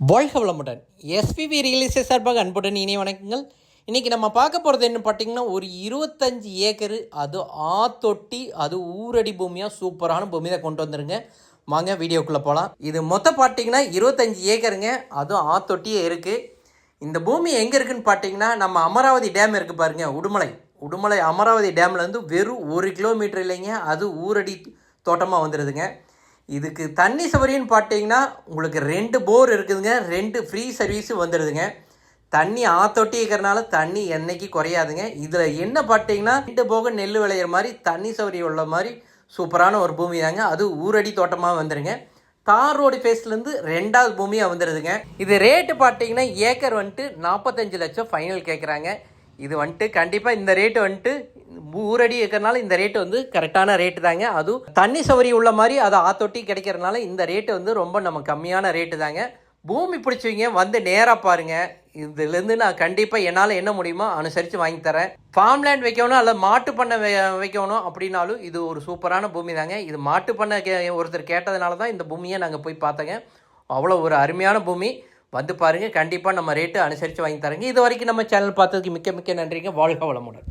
வாழ்க வளமுடன். SPB real estate சார்பாக அன்புடன் இனிய வணக்கங்கள். இன்றைக்கி நம்ம பார்க்க போகிறது என்ன பார்த்தீங்கன்னா, ஒரு 25 ஏக்கரு, அது ஆத்தொட்டி, அது ஊரடி பூமியாக சூப்பரான பூமி தான் கொண்டு வந்துருங்க. வாங்க வீடியோக்குள்ளே போகலாம். இது மொத்தம் பார்த்தீங்கன்னா 25 ஏக்கருங்க, அதுவும் ஆத்தொட்டியே இருக்குது. இந்த பூமி எங்கே இருக்குதுன்னு பார்த்தீங்கன்னா, நம்ம அமராவதி டேம் இருக்குது பாருங்கள், உடுமலை அமராவதி டேம்லேருந்து வெறும் 1 கிலோமீட்டர் இல்லைங்க, அது ஊரடி தோட்டமாக வந்துடுதுங்க. இதுக்கு தண்ணி சௌகரியம்னு பார்த்தீங்கன்னா உங்களுக்கு 2 போர் இருக்குதுங்க, 2 ஃப்ரீ சர்வீஸும் வந்துடுதுங்க. தண்ணி ஆத்தொட்டி இருக்கிறனால தண்ணி என்றைக்கு குறையாதுங்க. இதில் என்ன பார்த்தீங்கன்னா 2 போக நெல் விளையிற மாதிரி தண்ணி சௌகரியம் உள்ள மாதிரி சூப்பரான ஒரு பூமி தாங்க. அது ஊரடி தோட்டமாக வந்துடுங்க. தார் ரோடு ஃபேஸ்லேருந்து 2வது பூமியாக வந்துடுதுங்க. இது ரேட்டு பார்த்தீங்கன்னா ஏக்கர் வந்துட்டு 45 லட்சம் ஃபைனல் கேட்குறாங்க. இது வந்துட்டு கண்டிப்பாக இந்த ரேட்டு வந்துட்டு ஊரடி இருக்கிறனால இந்த ரேட்டு வந்து கரெக்டான ரேட்டு தாங்க. அதுவும் தண்ணி சௌகரியம் உள்ள மாதிரி அதை ஆத்தொட்டி கிடைக்கிறதுனால இந்த ரேட்டு வந்து ரொம்ப நம்ம கம்மியான ரேட்டு தாங்க. பூமி பிடிச்சிங்க வந்து நேராக பாருங்கள். இதுலேருந்து நான் கண்டிப்பாக என்னால் என்ன முடியுமோ அனுசரித்து வாங்கி தரேன். ஃபார்ம் லேண்ட் வைக்கணும் அல்லது மாட்டு பண்ணை வைக்கணும் அப்படின்னாலும் இது ஒரு சூப்பரான பூமி தாங்க. இது மாட்டு பண்ணை ஒருத்தர் கேட்டதுனால தான் இந்த பூமியை நாங்கள் போய் பார்த்தோங்க. அவ்வளோ ஒரு அருமையான பூமி. வந்து பாருங்கள், கண்டிப்பாக நம்ம ரேட்டு அனுசரித்து வாங்கி தரேங்க. இது வரைக்கும் நம்ம சேனல் பார்த்ததுக்கு மிக்க மிக்க நன்றிங்க. வாழ்க வளமுடன்.